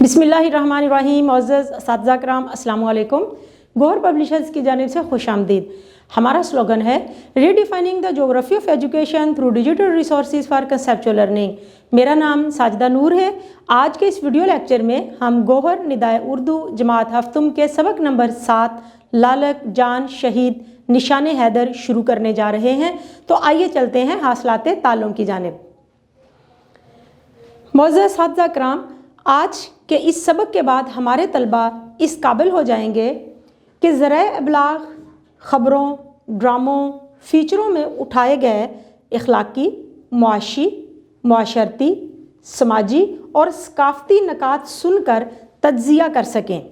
बिस्मिल्लाहिर्रहमानिर्रहीम। मुअज़्ज़ज़ असातिज़ा किराम, अस्सलामु अलैकुम। गौहर पब्लिशर्स की जानिब से खुश आमदीद। हमारा स्लोगन है redefining the geography of education through digital resources for conceptual learning. मेरा नाम साजिदा नूर है। आज के इस वीडियो लेक्चर में हम गौहर निदाए उर्दू जमात हफ्तुम के सबक नंबर 7 लालक जान शहीद निशान हैदर शुरू करने जा रहे हैं। तो आइए चलते हैं हासिलाते ताल्लुम की जानिब। मुअज़्ज़ज़ असातिज़ा किराम, आज के इस सबक के बाद हमारे तलबा इस काबिल हो जाएंगे कि ज़राए इब्लाग ख़बरों, ड्रामों, फ़ीचरों में उठाए गए इख़लाक़ी, मुआशी, मुआशरती, समाजी और सकाफ़ती नकात सुनकर तज्ज़िया कर सकें।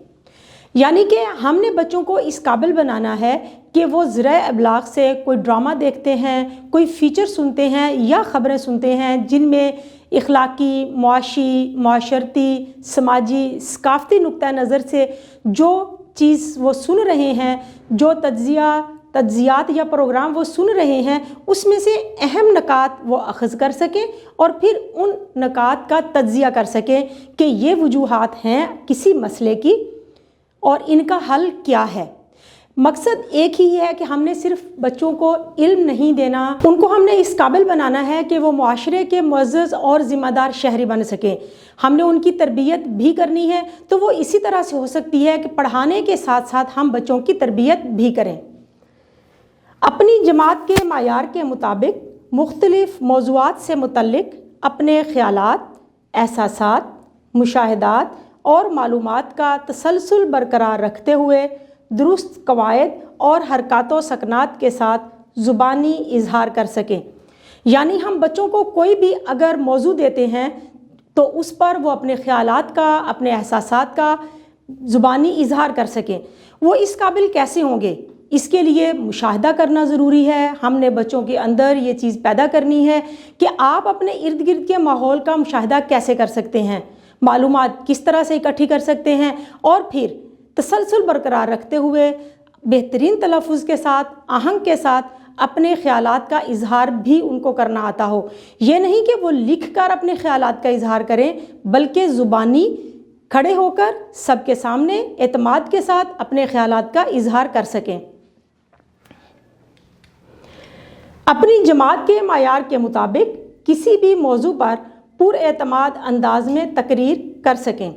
यानी कि हमने बच्चों को इस काबिल बनाना है कि वो ज़राए इब्लाग से कोई ड्रामा देखते हैं, कोई फ़ीचर सुनते हैं या ख़बरें सुनते हैं जिनमें इख़लाक़ी, मुआशी, मुआशरती, समाजी, सकाफ़ती नुक्ता नज़र से जो चीज़ वो सुन रहे हैं, जो तज्ज़ियात या प्रोग्राम वो सुन रहे हैं, उसमें से अहम नकात वो अख़ज़ कर सकें और फिर उन नकात का तज्ज़िया कर सकें कि ये वजूहात हैं किसी मसले की और इनका हल क्या है। मकसद एक ही है कि हमने सिर्फ बच्चों को इल्म नहीं देना, उनको हमने इस काबिल बनाना है कि वो मुआशरे के मुअज़्ज़ज़ और ज़िम्मेदार शहरी बन सकें। हमने उनकी तरबियत भी करनी है, तो वो इसी तरह से हो सकती है कि पढ़ाने के साथ साथ हम बच्चों की तरबियत भी करें। अपनी जमात के मायार के मुताबिक मुख्तलिफ़ मौज़ूआत से मुतल्लिक़ अपने ख़यालात, एहसासात, मुशाहिदात और मालूमात का तसलसल बरकरार रखते हुए दुरुस्त कवायद और हरकतों सकनात के साथ ज़ुबानी इजहार कर सकें। यानी हम बच्चों को कोई भी अगर मौजू देते हैं तो उस पर वो अपने ख़यालात का, अपने एहसासात का ज़ुबानी इजहार कर सकें। वो इस काबिल कैसे होंगे? इसके लिए मुशाहिदा करना ज़रूरी है। हमने बच्चों के अंदर ये चीज़ पैदा करनी है कि आप अपने इर्द गिर्द के माहौल का मुशाहिदा कैसे कर सकते हैं, मालूमात किस तरह से इकट्ठी कर सकते हैं और फिर तसलसल बरकरार रखते हुए बेहतरीन तलफ़ुज़ के साथ, आहंग के साथ अपने ख़यालात का इजहार भी उनको करना आता हो। ये नहीं कि वो लिख कर अपने ख़यालात का इजहार करें, बल्कि ज़ुबानी खड़े होकर सबके सामने एतमाद के साथ अपने ख़यालात का इजहार कर सकें। अपनी जमात के मायार के मुताबिक किसी भी मौजू पर पुरएतमाद अंदाज में तकरीर कर सकें।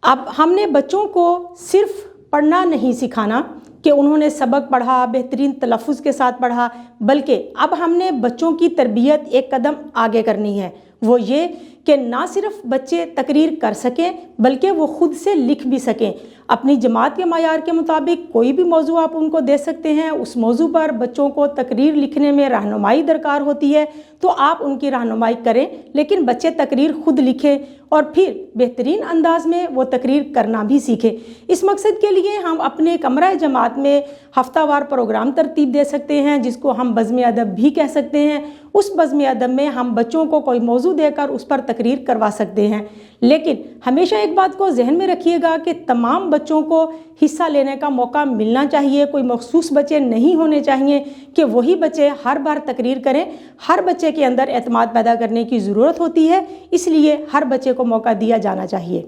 अब हमने बच्चों को सिर्फ पढ़ना नहीं सिखाना कि उन्होंने सबक पढ़ा, बेहतरीन तलफ़ुज़ के साथ पढ़ा, बल्कि अब हमने बच्चों की तरबियत एक कदम आगे करनी है। वो ये कि ना सिर्फ बच्चे तकरीर कर सकें बल्कि वो ख़ुद से लिख भी सकें। अपनी जमात के मायार के मुताबिक कोई भी मौजू आप उनको दे सकते हैं। उस मौजू पर बच्चों को तकरीर लिखने में रहनुमाई दरकार होती है, तो आप उनकी रहनुमाई करें, लेकिन बच्चे तकरीर ख़ुद लिखें और फिर बेहतरीन अंदाज में वो तकरीर करना भी सीखें। इस मकसद के लिए हम अपने कमरा जमात में हफ्तावार प्रोग्राम तरतीब दे सकते हैं, जिसको हम बज़्म अदब भी कह सकते हैं। उस बज़्म अदब में हम बच्चों को कोई मौजू देकर उस पर तकरीर करवा सकते हैं। लेकिन हमेशा एक बात को जहन में रखिएगा कि तमाम बच्चों को हिस्सा लेने का मौका मिलना चाहिए। कोई मखसूस बच्चे नहीं होने चाहिए कि वही बच्चे हर बार तकरीर करें। हर बच्चे के अंदर एतमाद पैदा करने की ज़रूरत होती है, इसलिए हर बच्चे को मौका दिया जाना चाहिए।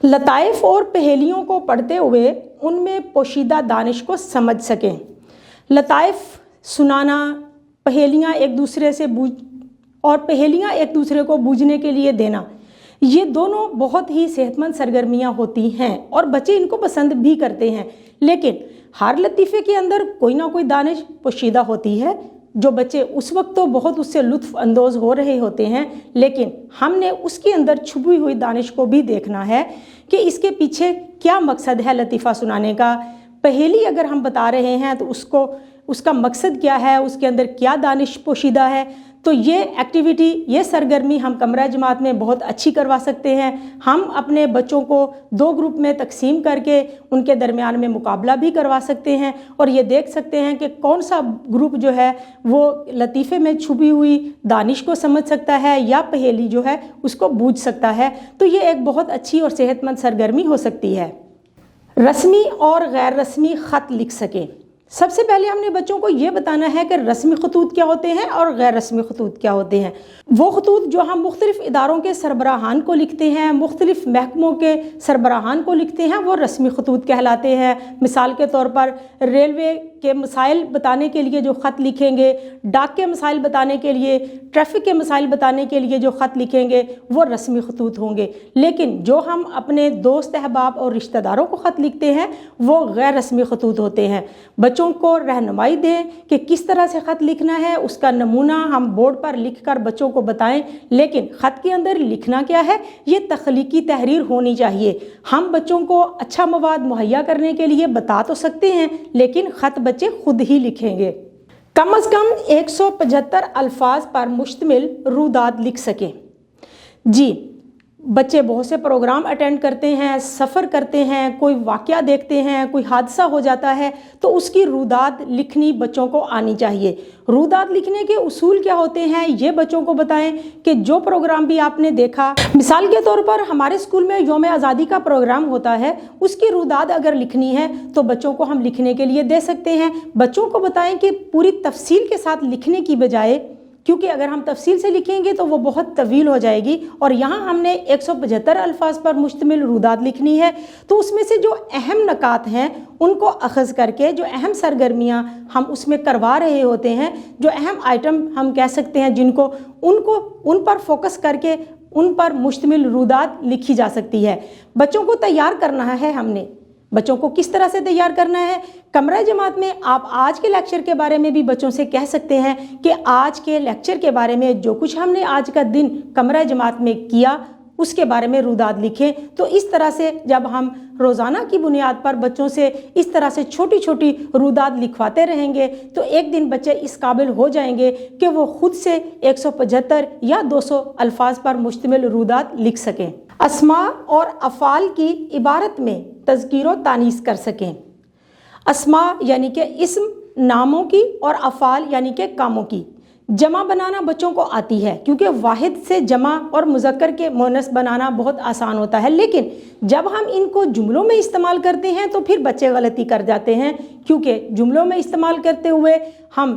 लताइफ़ और पहेलियों को पढ़ते हुए उनमें पोशीदा दानिश को समझ सकें। लताइफ़ सुनाना, पहेलियाँ एक दूसरे को बूझने के लिए देना, ये दोनों बहुत ही सेहतमंद सरगर्मियाँ होती हैं और बच्चे इनको पसंद भी करते हैं। लेकिन हर लतीफ़े के अंदर कोई ना कोई दानिश पोशीदा होती है जो बच्चे उस वक्त तो बहुत उससे लुत्फ़ अंदोज़ हो रहे होते हैं, लेकिन हमने उसके अंदर छुपी हुई दानिश को भी देखना है कि इसके पीछे क्या मकसद है लतीफ़ा सुनाने का। पहेली अगर हम बता रहे हैं तो उसका मकसद क्या है, उसके अंदर क्या दानिश पोशीदा है। तो ये एक्टिविटी, ये सरगर्मी हम कमरा जमात में बहुत अच्छी करवा सकते हैं। हम अपने बच्चों को 2 ग्रुप में तकसीम करके उनके दरमियान में मुकाबला भी करवा सकते हैं और ये देख सकते हैं कि कौन सा ग्रुप जो है वो लतीफ़े में छुपी हुई दानिश को समझ सकता है या पहेली जो है उसको बूझ सकता है। तो ये एक बहुत अच्छी और सेहतमंद सरगर्मी हो सकती है। रस्मी और गैर रस्मी ख़त लिख सकें। سب سے پہلے ہم نے بچوں کو یہ بتانا ہے کہ رسمی خطوط کیا ہوتے ہیں اور غیر رسمی خطوط کیا ہوتے ہیں۔ وہ خطوط جو ہم مختلف اداروں کے سربراہان کو لکھتے ہیں، مختلف محکموں کے سربراہان کو لکھتے ہیں، وہ رسمی خطوط کہلاتے ہیں۔ مثال کے طور پر ریلوے کے مسائل بتانے کے لیے جو خط لکھیں گے، ڈاک کے مسائل بتانے کے لیے، ٹریفک کے مسائل بتانے کے لیے جو خط لکھیں گے وہ رسمی خطوط ہوں گے۔ لیکن جو ہم اپنے دوست احباب اور رشتہ داروں کو خط لکھتے ہیں وہ غیر رسمی خطوط ہوتے ہیں۔ بچوں کو رہنمائی دیں کہ کس طرح سے خط لکھنا ہے، اس کا نمونہ ہم بورڈ پر لکھ کر بچوں کو بتائیں، لیکن خط کے اندر لکھنا کیا ہے یہ تخلیقی تحریر ہونی چاہیے۔ ہم بچوں کو اچھا مواد مہیا کرنے کے لیے بتا تو سکتے ہیں لیکن خط بچے خود ہی لکھیں گے۔ کم از کم 175 الفاظ پر مشتمل روداد لکھ سکیں۔ جی، بچے بہت سے پروگرام اٹینڈ کرتے ہیں، سفر کرتے ہیں، کوئی واقعہ دیکھتے ہیں، کوئی حادثہ ہو جاتا ہے تو اس کی روداد لکھنی بچوں کو آنی چاہیے۔ روداد لکھنے کے اصول کیا ہوتے ہیں یہ بچوں کو بتائیں کہ جو پروگرام بھی آپ نے دیکھا، مثال کے طور پر ہمارے اسکول میں یوم آزادی کا پروگرام ہوتا ہے، اس کی روداد اگر لکھنی ہے تو بچوں کو ہم لکھنے کے لیے دے سکتے ہیں۔ بچوں کو بتائیں کہ پوری تفصیل کے ساتھ لکھنے کی بجائے، کیونکہ اگر ہم تفصیل سے لکھیں گے تو وہ بہت طویل ہو جائے گی، اور یہاں ہم نے 175 الفاظ پر مشتمل روداد لکھنی ہے تو اس میں سے جو اہم نکات ہیں ان کو اخذ کر کے، جو اہم سرگرمیاں ہم اس میں کروا رہے ہوتے ہیں، جو اہم آئٹم ہم کہہ سکتے ہیں ان پر فوکس کر کے ان پر مشتمل روداد لکھی جا سکتی ہے۔ بچوں کو تیار کرنا ہے ہم نے۔ بچوں کو کس طرح سے تیار کرنا ہے؟ کمرہ جماعت میں آپ آج کے لیکچر کے بارے میں بھی بچوں سے کہہ سکتے ہیں کہ آج کے لیکچر کے بارے میں جو کچھ ہم نے آج کا دن کمرہ جماعت میں کیا اس کے بارے میں روداد لکھیں۔ تو اس طرح سے جب ہم روزانہ کی بنیاد پر بچوں سے اس طرح سے چھوٹی چھوٹی روداد لکھواتے رہیں گے تو ایک دن بچے اس قابل ہو جائیں گے کہ وہ خود سے 175 یا 200 الفاظ پر مشتمل روداد لکھ سکیں۔ اسماء اور افعال کی عبارت میں تذکیر و تانیث کر سکیں۔ اسماء یعنی کہ اسم ناموں کی، اور افعال یعنی کہ کاموں کی جمع بنانا بچوں کو آتی ہے، کیونکہ واحد سے جمع اور مذکر کے مؤنث بنانا بہت آسان ہوتا ہے، لیکن جب ہم ان کو جملوں میں استعمال کرتے ہیں تو پھر بچے غلطی کر جاتے ہیں، کیونکہ جملوں میں استعمال کرتے ہوئے ہم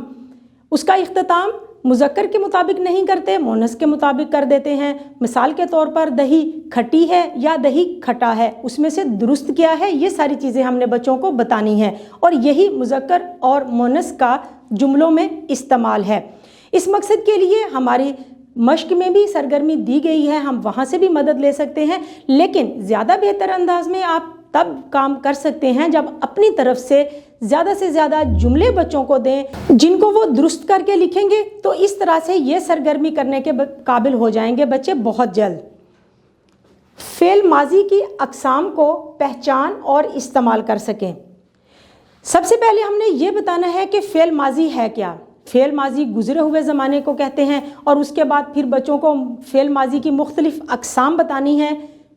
اس کا اختتام مذکر کے مطابق نہیں کرتے، مؤنث کے مطابق کر دیتے ہیں۔ مثال کے طور پر دہی کھٹی ہے یا دہی کھٹا ہے، اس میں سے درست کیا ہے، یہ ساری چیزیں ہم نے بچوں کو بتانی ہیں، اور یہی مذکر اور مؤنث کا جملوں میں استعمال ہے۔ اس مقصد کے لیے ہماری مشق میں بھی سرگرمی دی گئی ہے، ہم وہاں سے بھی مدد لے سکتے ہیں، لیکن زیادہ بہتر انداز میں آپ تب کام کر سکتے ہیں جب اپنی طرف سے زیادہ جملے بچوں کو دیں جن کو وہ درست کر کے لکھیں گے، تو اس طرح سے یہ سرگرمی کرنے کے قابل ہو جائیں گے بچے بہت جلد۔ فعل ماضی کی اقسام کو پہچان اور استعمال کر سکیں۔ سب سے پہلے ہم نے یہ بتانا ہے کہ فعل ماضی ہے کیا۔ فعل ماضی گزرے ہوئے زمانے کو کہتے ہیں، اور اس کے بعد پھر بچوں کو فعل ماضی کی مختلف اقسام بتانی ہے۔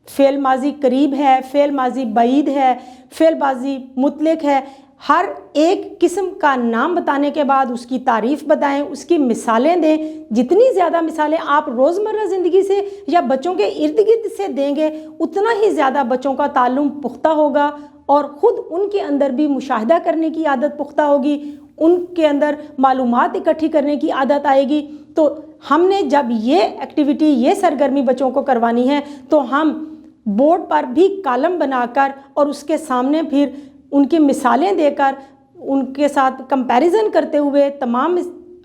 فعل ماضی قریب ہے، فعل ماضی بعید ہے، فعل ماضی مطلق ہے۔ ہر ایک قسم کا نام بتانے کے بعد اس کی تعریف بتائیں، اس کی مثالیں دیں۔ جتنی زیادہ مثالیں آپ روزمرہ زندگی سے یا بچوں کے ارد گرد سے دیں گے اتنا ہی زیادہ بچوں کا تعلم پختہ ہوگا، اور خود ان کے اندر بھی مشاہدہ کرنے کی عادت پختہ ہوگی، ان کے اندر معلومات اکٹھی کرنے کی عادت آئے گی۔ تو ہم نے جب یہ ایکٹیویٹی، یہ سرگرمی بچوں کو کروانی ہے تو ہم بورڈ پر بھی کالم بنا کر اور اس کے سامنے پھر ان کی مثالیں دے کر ان کے ساتھ کمپیریزن کرتے ہوئے تمام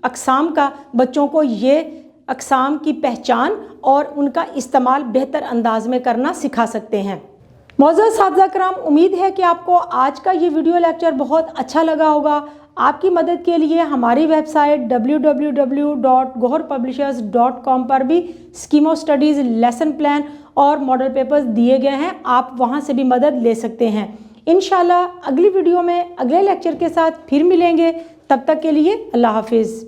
اقسام کا بچوں کو یہ اقسام کی پہچان اور ان کا استعمال بہتر انداز میں کرنا سکھا سکتے ہیں۔ معزز اساتذہ کرام، امید ہے کہ آپ کو آج کا یہ ویڈیو لیکچر بہت اچھا لگا ہوگا۔ آپ کی مدد کے لیے ہماری ویب سائٹ www.goharpublishers.com پر بھی scheme of studies, lesson plan اور ماڈل پیپرز دیے گئے ہیں، آپ وہاں سے بھی مدد لے سکتے ہیں۔ انشاءاللہ اگلی ویڈیو میں اگلے لیکچر کے ساتھ پھر ملیں گے، تب تک کے لیے اللہ حافظ۔